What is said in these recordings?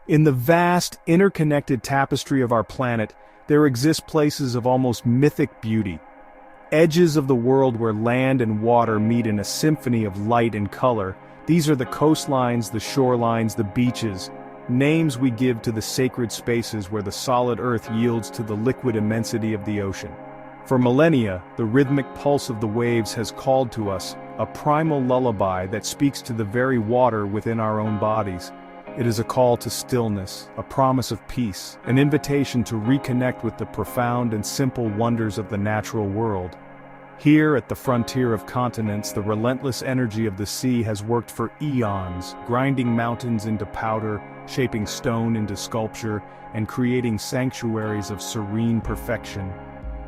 In the vast, interconnected tapestry of our planet, there exist places of almost mythic beauty. Edges of the world where land and water meet in a symphony of light and color. These are the coastlines, the shorelines, the beaches, names we give to the sacred spaces where the solid earth yields to the liquid immensity of the ocean. For millennia, the rhythmic pulse of the waves has called to us, a primal lullaby that speaks to the very water within our own bodies. It is a call to stillness, a promise of peace, an invitation to reconnect with the profound and simple wonders of the natural world. Here at the frontier of continents, the relentless energy of the sea has worked for eons, grinding mountains into powder, shaping stone into sculpture, and creating sanctuaries of serene perfection.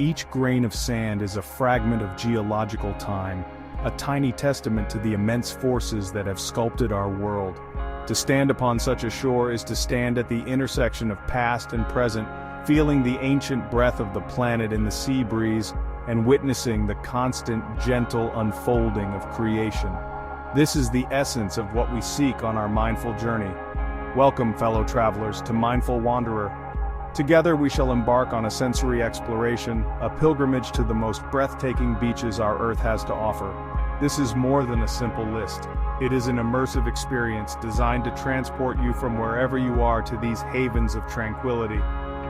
Each grain of sand is a fragment of geological time, a tiny testament to the immense forces that have sculpted our world. To stand upon such a shore is to stand at the intersection of past and present, feeling the ancient breath of the planet in the sea breeze, and witnessing the constant, gentle unfolding of creation. This is the essence of what we seek on our mindful journey. Welcome, fellow travelers, to Mindful Wanderer. Together we shall embark on a sensory exploration, a pilgrimage to the most breathtaking beaches our Earth has to offer. This is more than a simple list. It is an immersive experience designed to transport you from wherever you are to these havens of tranquility.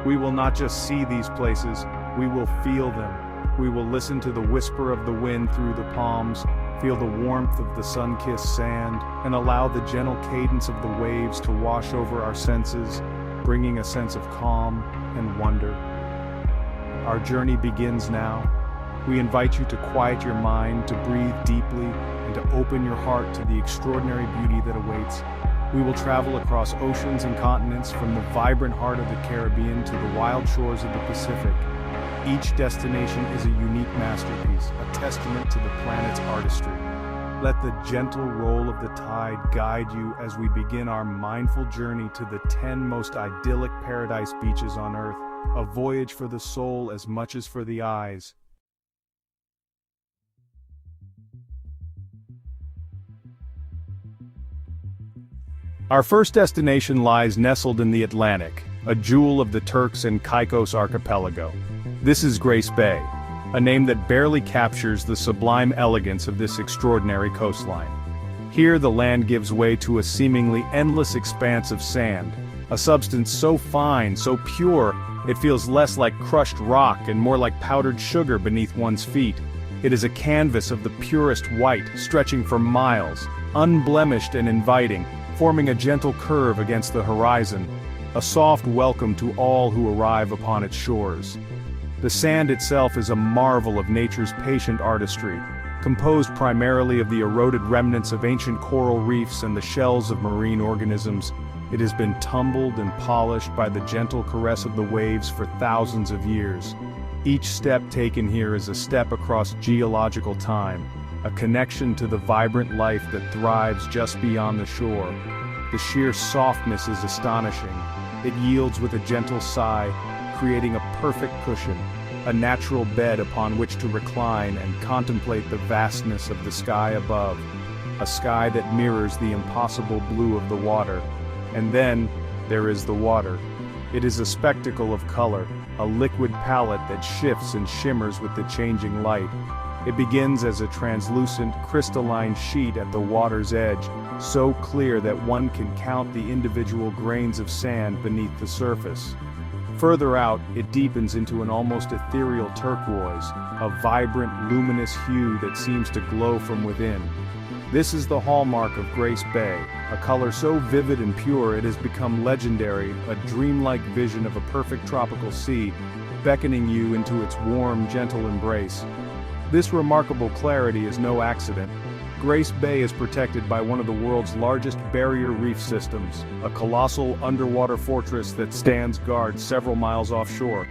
We will not just see these places, we will feel them. We will listen to the whisper of the wind through the palms, feel the warmth of the sun-kissed sand, and allow the gentle cadence of the waves to wash over our senses, bringing a sense of calm and wonder. Our journey begins now. We invite you to quiet your mind, to breathe deeply, and to open your heart to the extraordinary beauty that awaits. We will travel across oceans and continents, from the vibrant heart of the Caribbean to the wild shores of the Pacific. Each destination is a unique masterpiece, a testament to the planet's artistry. Let the gentle roll of the tide guide you as we begin our mindful journey to the 10 most idyllic paradise beaches on Earth, a voyage for the soul as much as for the eyes. Our first destination lies nestled in the Atlantic, a jewel of the Turks and Caicos archipelago. This is Grace Bay, a name that barely captures the sublime elegance of this extraordinary coastline. Here the land gives way to a seemingly endless expanse of sand, a substance so fine, so pure, it feels less like crushed rock and more like powdered sugar beneath one's feet. It is a canvas of the purest white, stretching for miles, unblemished and inviting, forming a gentle curve against the horizon, a soft welcome to all who arrive upon its shores. The sand itself is a marvel of nature's patient artistry, composed primarily of the eroded remnants of ancient coral reefs and the shells of marine organisms. It has been tumbled and polished by the gentle caress of the waves for thousands of years. Each step taken here is a step across geological time, a connection to the vibrant life that thrives just beyond the shore. The sheer softness is astonishing. It yields with a gentle sigh, creating a perfect cushion, a natural bed upon which to recline and contemplate the vastness of the sky above, a sky that mirrors the impossible blue of the water. And then, there is the water. It is a spectacle of color, a liquid palette that shifts and shimmers with the changing light. It begins as a translucent, crystalline sheet at the water's edge, so clear that one can count the individual grains of sand beneath the surface. Further out, it deepens into an almost ethereal turquoise, a vibrant, luminous hue that seems to glow from within. This is the hallmark of Grace Bay, a color so vivid and pure it has become legendary, a dreamlike vision of a perfect tropical sea, beckoning you into its warm, gentle embrace. This remarkable clarity is no accident. Grace Bay is protected by one of the world's largest barrier reef systems, a colossal underwater fortress that stands guard several miles offshore.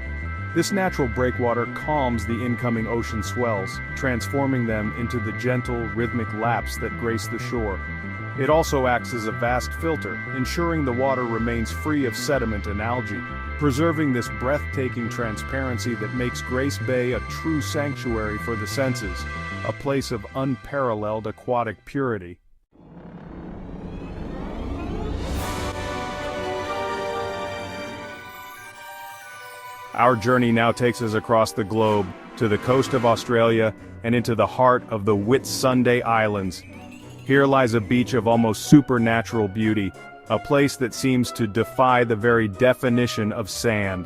This natural breakwater calms the incoming ocean swells, transforming them into the gentle, rhythmic laps that grace the shore. It also acts as a vast filter, ensuring the water remains free of sediment and algae, preserving this breathtaking transparency that makes Grace Bay a true sanctuary for the senses, a place of unparalleled aquatic purity. Our journey now takes us across the globe, to the coast of Australia, and into the heart of the Whitsunday Islands. Here lies a beach of almost supernatural beauty, a place that seems to defy the very definition of sand.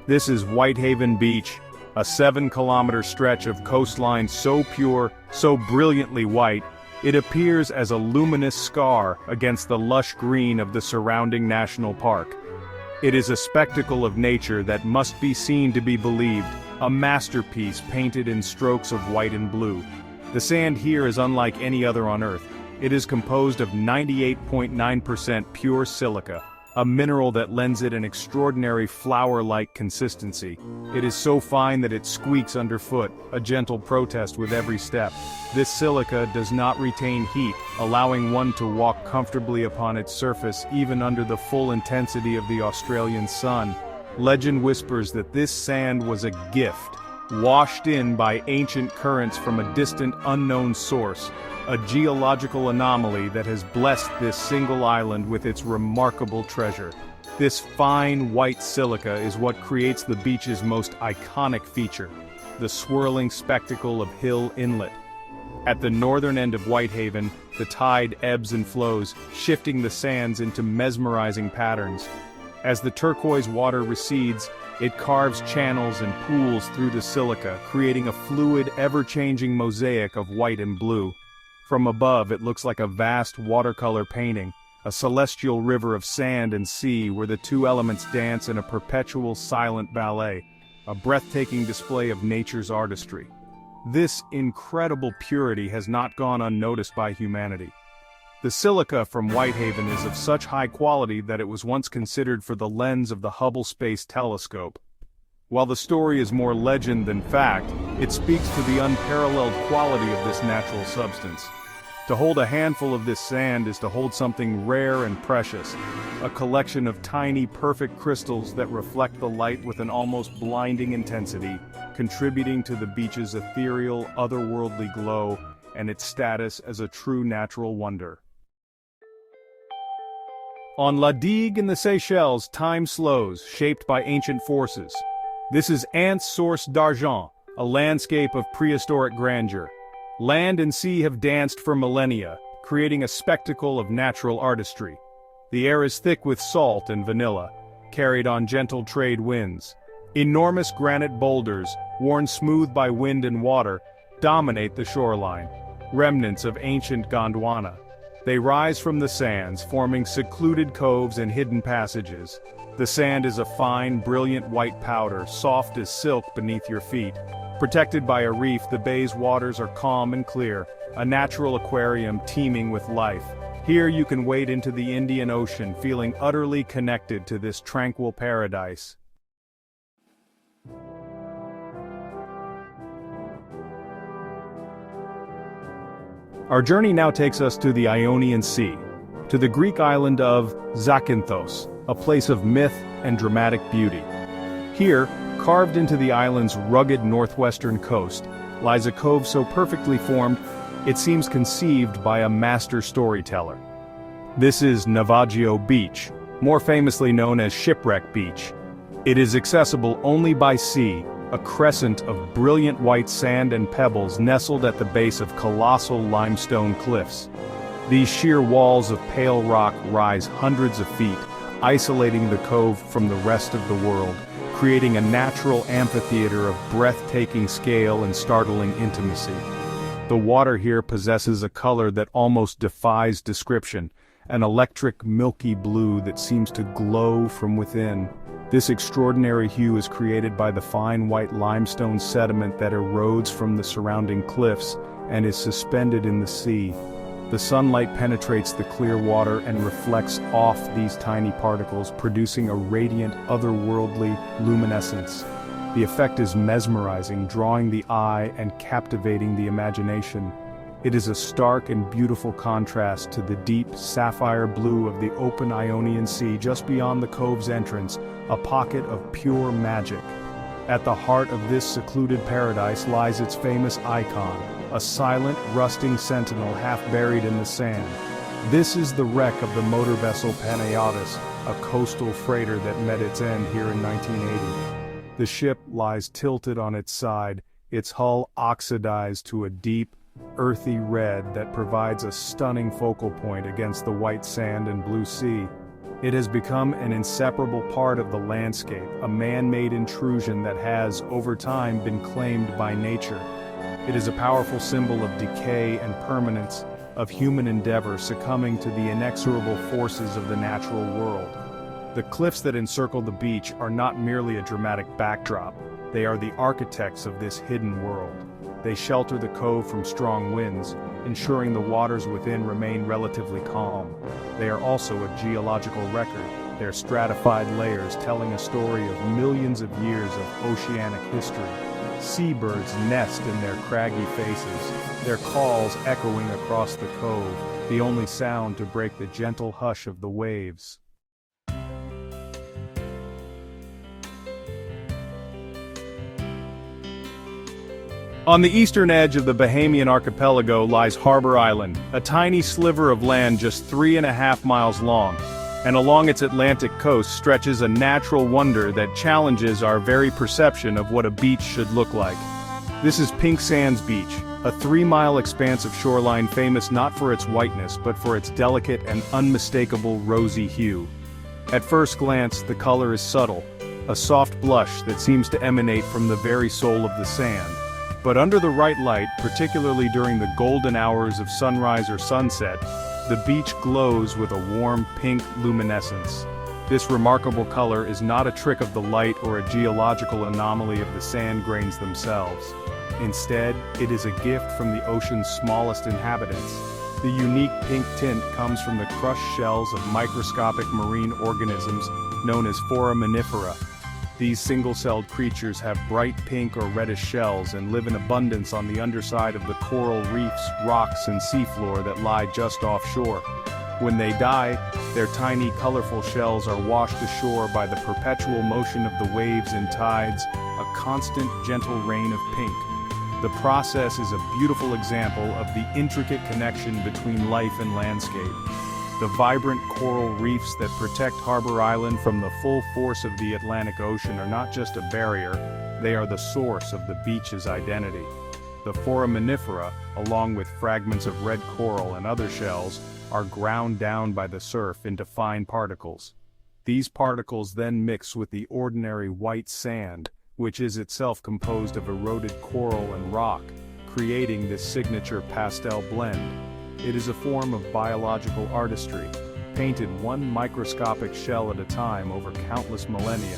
This is Whitehaven Beach, a 7-kilometer stretch of coastline so pure, so brilliantly white, it appears as a luminous scar against the lush green of the surrounding national park. It is a spectacle of nature that must be seen to be believed, a masterpiece painted in strokes of white and blue. The sand here is unlike any other on Earth. It is composed of 98.9% pure silica, a mineral that lends it an extraordinary flour-like consistency. It is so fine that it squeaks underfoot, a gentle protest with every step. This silica does not retain heat, allowing one to walk comfortably upon its surface even under the full intensity of the Australian sun. Legend whispers that this sand was a gift, washed in by ancient currents from a distant unknown source, a geological anomaly that has blessed this single island with its remarkable treasure. This fine white silica is what creates the beach's most iconic feature, the swirling spectacle of Hill Inlet. At the northern end of Whitehaven, the tide ebbs and flows, shifting the sands into mesmerizing patterns. As the turquoise water recedes, it carves channels and pools through the silica, creating a fluid, ever-changing mosaic of white and blue. From above, it looks like a vast watercolor painting, a celestial river of sand and sea where the two elements dance in a perpetual silent ballet, a breathtaking display of nature's artistry. This incredible purity has not gone unnoticed by humanity. The silica from Whitehaven is of such high quality that it was once considered for the lens of the Hubble Space Telescope. While the story is more legend than fact, it speaks to the unparalleled quality of this natural substance. To hold a handful of this sand is to hold something rare and precious, a collection of tiny, perfect crystals that reflect the light with an almost blinding intensity, contributing to the beach's ethereal, otherworldly glow and its status as a true natural wonder. On La Digue in the Seychelles, time slows, shaped by ancient forces. This is Ant's Source d'Argent, a landscape of prehistoric grandeur. Land and sea have danced for millennia, creating a spectacle of natural artistry. The air is thick with salt and vanilla, carried on gentle trade winds. Enormous granite boulders, worn smooth by wind and water, dominate the shoreline, remnants of ancient Gondwana. They rise from the sands, forming secluded coves and hidden passages. The sand is a fine, brilliant white powder, soft as silk beneath your feet. Protected by a reef, the bay's waters are calm and clear, a natural aquarium teeming with life. Here you can wade into the Indian Ocean, feeling utterly connected to this tranquil paradise. Our journey now takes us to the Ionian Sea, to the Greek island of Zakynthos, a place of myth and dramatic beauty. Here, carved into the island's rugged northwestern coast, lies a cove so perfectly formed, it seems conceived by a master storyteller. This is Navajo Beach, more famously known as Shipwreck Beach. It is accessible only by sea, a crescent of brilliant white sand and pebbles nestled at the base of colossal limestone cliffs. These sheer walls of pale rock rise hundreds of feet, isolating the cove from the rest of the world, creating a natural amphitheater of breathtaking scale and startling intimacy. The water here possesses a color that almost defies description, an electric milky blue that seems to glow from within. This extraordinary hue is created by the fine white limestone sediment that erodes from the surrounding cliffs and is suspended in the sea. The sunlight penetrates the clear water and reflects off these tiny particles, producing a radiant, otherworldly luminescence. The effect is mesmerizing, drawing the eye and captivating the imagination. It is a stark and beautiful contrast to the deep, sapphire blue of the open Ionian Sea just beyond the cove's entrance, a pocket of pure magic. At the heart of this secluded paradise lies its famous icon, a silent, rusting sentinel half buried in the sand. This is the wreck of the motor vessel Panayotis, a coastal freighter that met its end here in 1980. The ship lies tilted on its side, its hull oxidized to a deep, earthy red that provides a stunning focal point against the white sand and blue sea. It has become an inseparable part of the landscape, a man-made intrusion that has, over time, been claimed by nature. It is a powerful symbol of decay and permanence, of human endeavor succumbing to the inexorable forces of the natural world. The cliffs that encircle the beach are not merely a dramatic backdrop, they are the architects of this hidden world. They shelter the cove from strong winds, ensuring the waters within remain relatively calm. They are also a geological record, their stratified layers telling a story of millions of years of oceanic history. Seabirds nest in their craggy faces, their calls echoing across the cove, the only sound to break the gentle hush of the waves. On the eastern edge of the Bahamian archipelago lies Harbor Island, a tiny sliver of land just 3.5 miles long, and along its Atlantic coast stretches a natural wonder that challenges our very perception of what a beach should look like. This is Pink Sands Beach, a 3-mile expanse of shoreline famous not for its whiteness but for its delicate and unmistakable rosy hue. At first glance, the color is subtle, a soft blush that seems to emanate from the very soul of the sand. But under the right light, particularly during the golden hours of sunrise or sunset, the beach glows with a warm pink luminescence. This remarkable color is not a trick of the light or a geological anomaly of the sand grains themselves. Instead, it is a gift from the ocean's smallest inhabitants. The unique pink tint comes from the crushed shells of microscopic marine organisms known as foraminifera. These single-celled creatures have bright pink or reddish shells and live in abundance on the underside of the coral reefs, rocks, and seafloor that lie just offshore. When they die, their tiny, colorful shells are washed ashore by the perpetual motion of the waves and tides, a constant, gentle rain of pink. The process is a beautiful example of the intricate connection between life and landscape. The vibrant coral reefs that protect Harbor Island from the full force of the Atlantic Ocean are not just a barrier, they are the source of the beach's identity. The foraminifera, along with fragments of red coral and other shells, are ground down by the surf into fine particles. These particles then mix with the ordinary white sand, which is itself composed of eroded coral and rock, creating this signature pastel blend. It is a form of biological artistry, painted one microscopic shell at a time over countless millennia.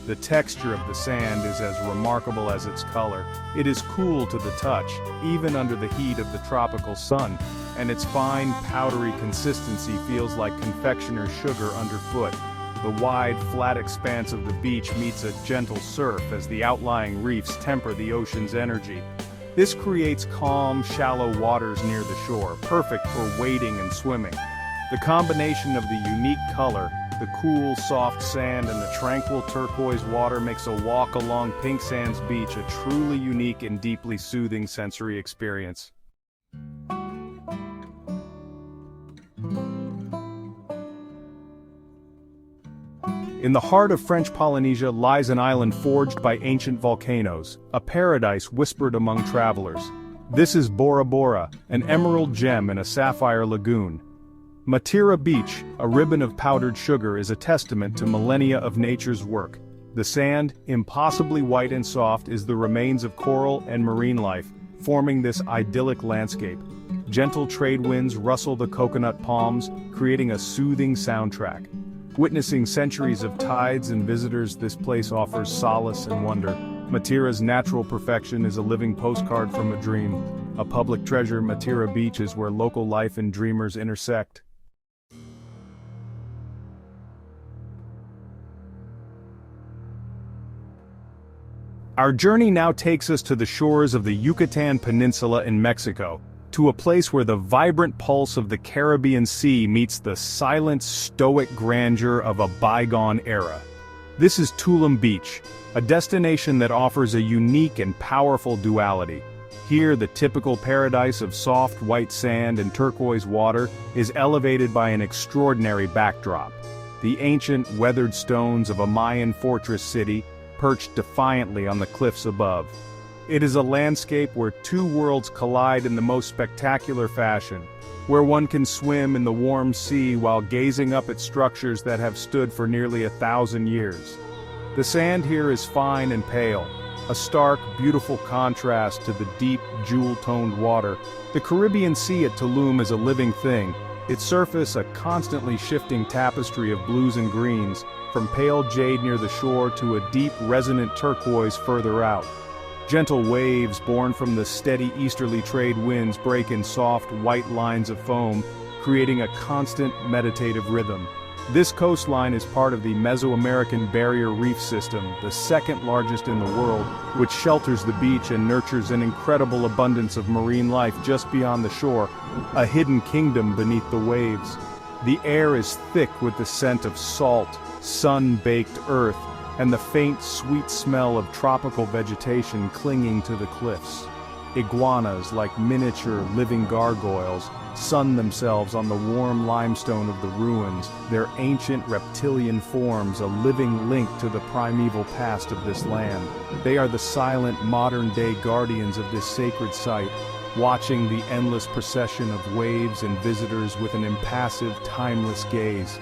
The texture of the sand is as remarkable as its color. It is cool to the touch, even under the heat of the tropical sun, and its fine, powdery consistency feels like confectioner's sugar underfoot. The wide, flat expanse of the beach meets a gentle surf as the outlying reefs temper the ocean's energy. This creates calm, shallow waters near the shore, perfect for wading and swimming. The combination of the unique color, the cool, soft sand and the tranquil turquoise water makes a walk along Pink Sands Beach a truly unique and deeply soothing sensory experience. In the heart of French Polynesia lies an island forged by ancient volcanoes, a paradise whispered among travelers. This is Bora Bora, an emerald gem in a sapphire lagoon. Matira Beach, a ribbon of powdered sugar, is a testament to millennia of nature's work. The sand, impossibly white and soft, is the remains of coral and marine life, forming this idyllic landscape. Gentle trade winds rustle the coconut palms, creating a soothing soundtrack. Witnessing centuries of tides and visitors, this place offers solace and wonder. Matira's natural perfection is a living postcard from a dream. A public treasure, Matira Beach is where local life and dreamers intersect. Our journey now takes us to the shores of the Yucatan Peninsula in Mexico, to a place where the vibrant pulse of the Caribbean Sea meets the silent, stoic grandeur of a bygone era. This is Tulum Beach, a destination that offers a unique and powerful duality. Here, the typical paradise of soft white sand and turquoise water is elevated by an extraordinary backdrop. The ancient, weathered stones of a Mayan fortress city, perched defiantly on the cliffs above. It is a landscape where two worlds collide in the most spectacular fashion, where one can swim in the warm sea while gazing up at structures that have stood for nearly 1,000 years. The sand here is fine and pale, a stark, beautiful contrast to the deep, jewel-toned water. The Caribbean Sea at Tulum is a living thing, its surface a constantly shifting tapestry of blues and greens, from pale jade near the shore to a deep, resonant turquoise further out. Gentle waves born from the steady easterly trade winds break in soft, white lines of foam, creating a constant, meditative rhythm. This coastline is part of the Mesoamerican Barrier Reef System, the second largest in the world, which shelters the beach and nurtures an incredible abundance of marine life just beyond the shore, a hidden kingdom beneath the waves. The air is thick with the scent of salt, sun-baked earth, and the faint, sweet smell of tropical vegetation clinging to the cliffs. Iguanas, like miniature, living gargoyles, sun themselves on the warm limestone of the ruins, their ancient reptilian forms a living link to the primeval past of this land. They are the silent, modern-day guardians of this sacred site, watching the endless procession of waves and visitors with an impassive, timeless gaze.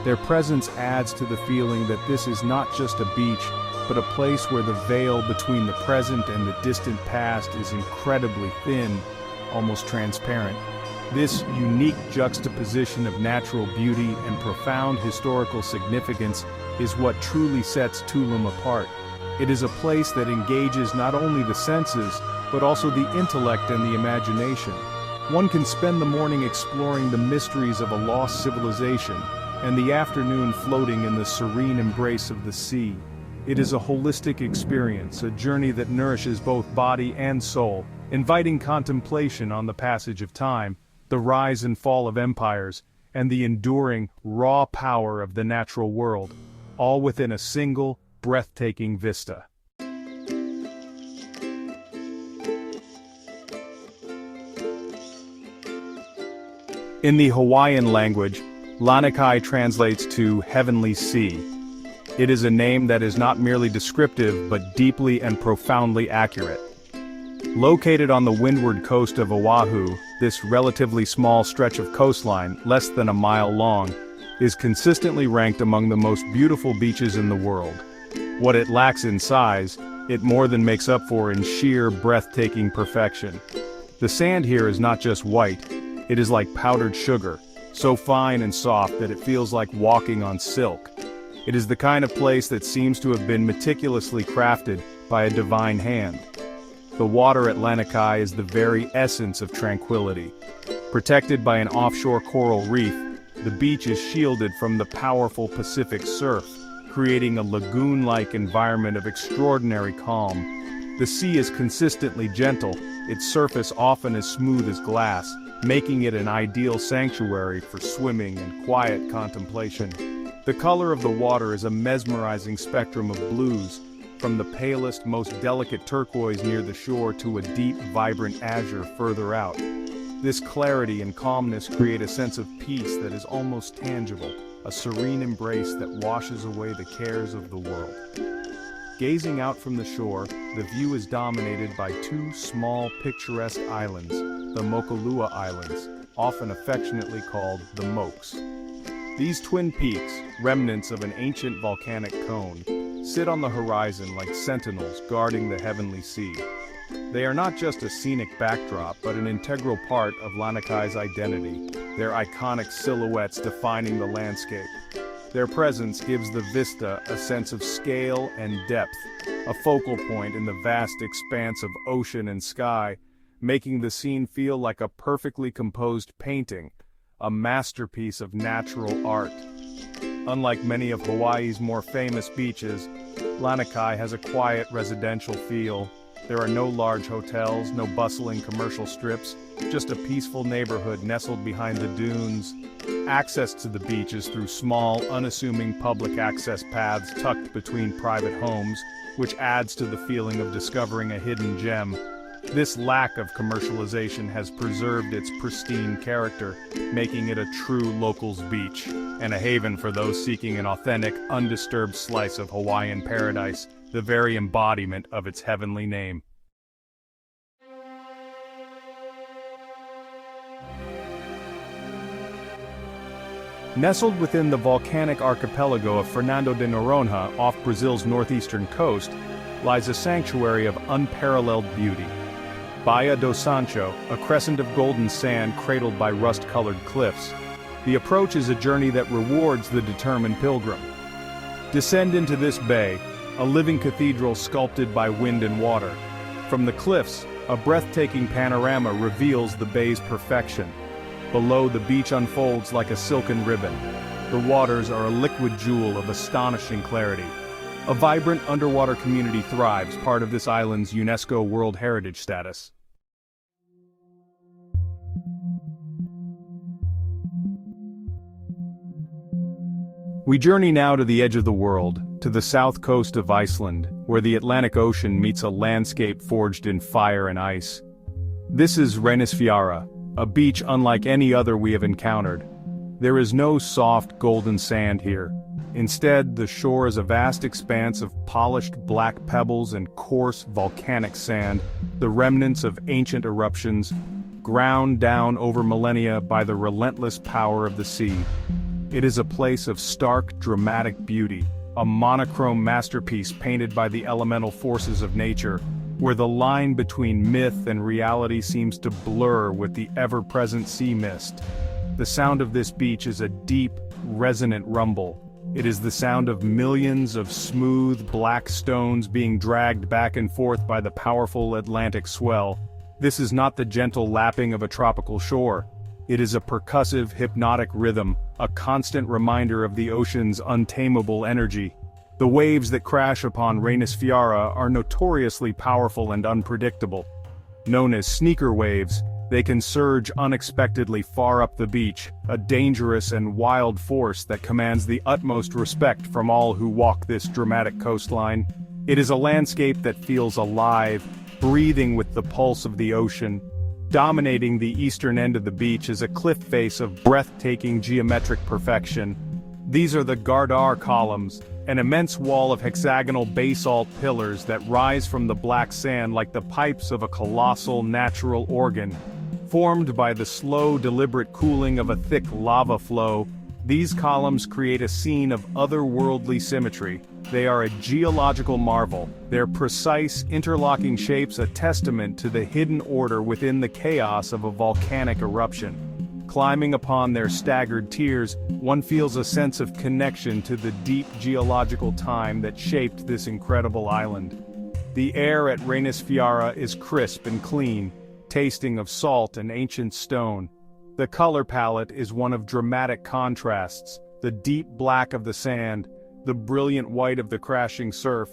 Their presence adds to the feeling that this is not just a beach, but a place where the veil between the present and the distant past is incredibly thin, almost transparent. This unique juxtaposition of natural beauty and profound historical significance is what truly sets Tulum apart. It is a place that engages not only the senses, but also the intellect and the imagination. One can spend the morning exploring the mysteries of a lost civilization, and the afternoon floating in the serene embrace of the sea. It is a holistic experience, a journey that nourishes both body and soul, inviting contemplation on the passage of time, the rise and fall of empires, and the enduring, raw power of the natural world, all within a single, breathtaking vista. In the Hawaiian language, Lanikai translates to Heavenly Sea. It is a name that is not merely descriptive but deeply and profoundly accurate. Located on the windward coast of Oahu, this relatively small stretch of coastline, less than a mile long, is consistently ranked among the most beautiful beaches in the world. What it lacks in size, it more than makes up for in sheer, breathtaking perfection. The sand here is not just white, it is like powdered sugar, so fine and soft that it feels like walking on silk. It is the kind of place that seems to have been meticulously crafted by a divine hand. The water at Lanikai is the very essence of tranquility. Protected by an offshore coral reef, the beach is shielded from the powerful Pacific surf, creating a lagoon-like environment of extraordinary calm. The sea is consistently gentle, its surface often as smooth as glass, making it an ideal sanctuary for swimming and quiet contemplation. The color of the water is a mesmerizing spectrum of blues, from the palest, most delicate turquoise near the shore to a deep, vibrant azure further out. This clarity and calmness create a sense of peace that is almost tangible, a serene embrace that washes away the cares of the world. Gazing out from the shore, the view is dominated by two small, picturesque islands, the Mokolua Islands, often affectionately called the Mokes. These twin peaks, remnants of an ancient volcanic cone, sit on the horizon like sentinels guarding the heavenly sea. They are not just a scenic backdrop, but an integral part of Lanikai's identity, their iconic silhouettes defining the landscape. Their presence gives the vista a sense of scale and depth, a focal point in the vast expanse of ocean and sky, making the scene feel like a perfectly composed painting, a masterpiece of natural art. Unlike many of Hawaii's more famous beaches, Lanikai has a quiet residential feel. There are no large hotels, no bustling commercial strips, just a peaceful neighborhood nestled behind the dunes. Access to the beach is through small, unassuming public access paths tucked between private homes, which adds to the feeling of discovering a hidden gem. This lack of commercialization has preserved its pristine character, making it a true locals' beach, and a haven for those seeking an authentic, undisturbed slice of Hawaiian paradise. the very embodiment of its heavenly name. Nestled within the volcanic archipelago of Fernando de Noronha off Brazil's northeastern coast, lies a sanctuary of unparalleled beauty. Baía do Sancho, a crescent of golden sand cradled by rust-colored cliffs. The approach is a journey that rewards the determined pilgrim. Descend into this bay, a living cathedral sculpted by wind and water. From the cliffs, a breathtaking panorama reveals the bay's perfection. Below, the beach unfolds like a silken ribbon. The waters are a liquid jewel of astonishing clarity. A vibrant underwater community thrives, part of this island's UNESCO World Heritage status. We journey now to the edge of the world, to the south coast of Iceland, where the Atlantic Ocean meets a landscape forged in fire and ice. This is Reynisfjara, a beach unlike any other we have encountered. There is no soft golden sand here. Instead, the shore is a vast expanse of polished black pebbles and coarse volcanic sand, the remnants of ancient eruptions, ground down over millennia by the relentless power of the sea. It is a place of stark, dramatic beauty, a monochrome masterpiece painted by the elemental forces of nature, where the line between myth and reality seems to blur with the ever-present sea mist. The sound of this beach is a deep, resonant rumble. It is the sound of millions of smooth, black stones being dragged back and forth by the powerful Atlantic swell. This is not the gentle lapping of a tropical shore. It is a percussive, hypnotic rhythm, a constant reminder of the ocean's untamable energy. The waves that crash upon Reynisfjara are notoriously powerful and unpredictable. Known as sneaker waves, they can surge unexpectedly far up the beach, a dangerous and wild force that commands the utmost respect from all who walk this dramatic coastline. It is a landscape that feels alive, breathing with the pulse of the ocean. Dominating the eastern end of the beach is a cliff face of breathtaking geometric perfection. These are the Gardar columns, an immense wall of hexagonal basalt pillars that rise from the black sand like the pipes of a colossal natural organ. Formed by the slow, deliberate cooling of a thick lava flow, these columns create a scene of otherworldly symmetry. They are a geological marvel, their precise, interlocking shapes a testament to the hidden order within the chaos of a volcanic eruption. Climbing upon their staggered tiers, one feels a sense of connection to the deep geological time that shaped this incredible island. The air at Reynisfjara is crisp and clean, tasting of salt and ancient stone. The color palette is one of dramatic contrasts, the deep black of the sand, the brilliant white of the crashing surf,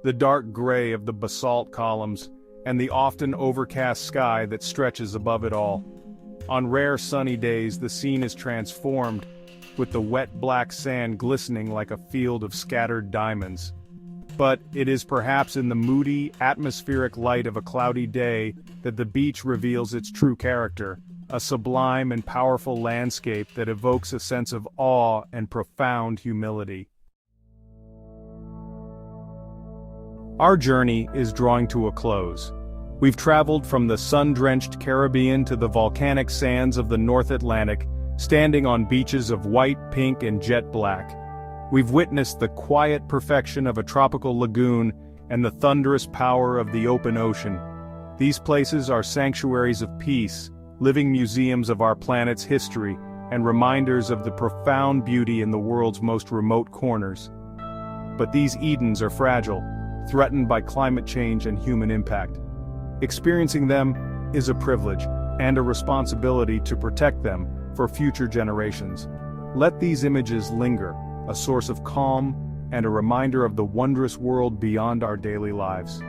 the dark gray of the basalt columns, and the often overcast sky that stretches above it all. On rare sunny days, the scene is transformed, with the wet black sand glistening like a field of scattered diamonds. But it is perhaps in the moody, atmospheric light of a cloudy day that the beach reveals its true character, a sublime and powerful landscape that evokes a sense of awe and profound humility. Our journey is drawing to a close. We've traveled from the sun-drenched Caribbean to the volcanic sands of the North Atlantic, standing on beaches of white, pink, and jet black. We've witnessed the quiet perfection of a tropical lagoon and the thunderous power of the open ocean. These places are sanctuaries of peace, living museums of our planet's history, and reminders of the profound beauty in the world's most remote corners. But these Edens are fragile, threatened by climate change and human impact. Experiencing them is a privilege and a responsibility to protect them for future generations. Let these images linger, a source of calm and a reminder of the wondrous world beyond our daily lives.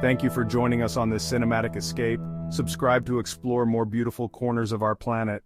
Thank you for joining us on this cinematic escape. Subscribe to explore more beautiful corners of our planet.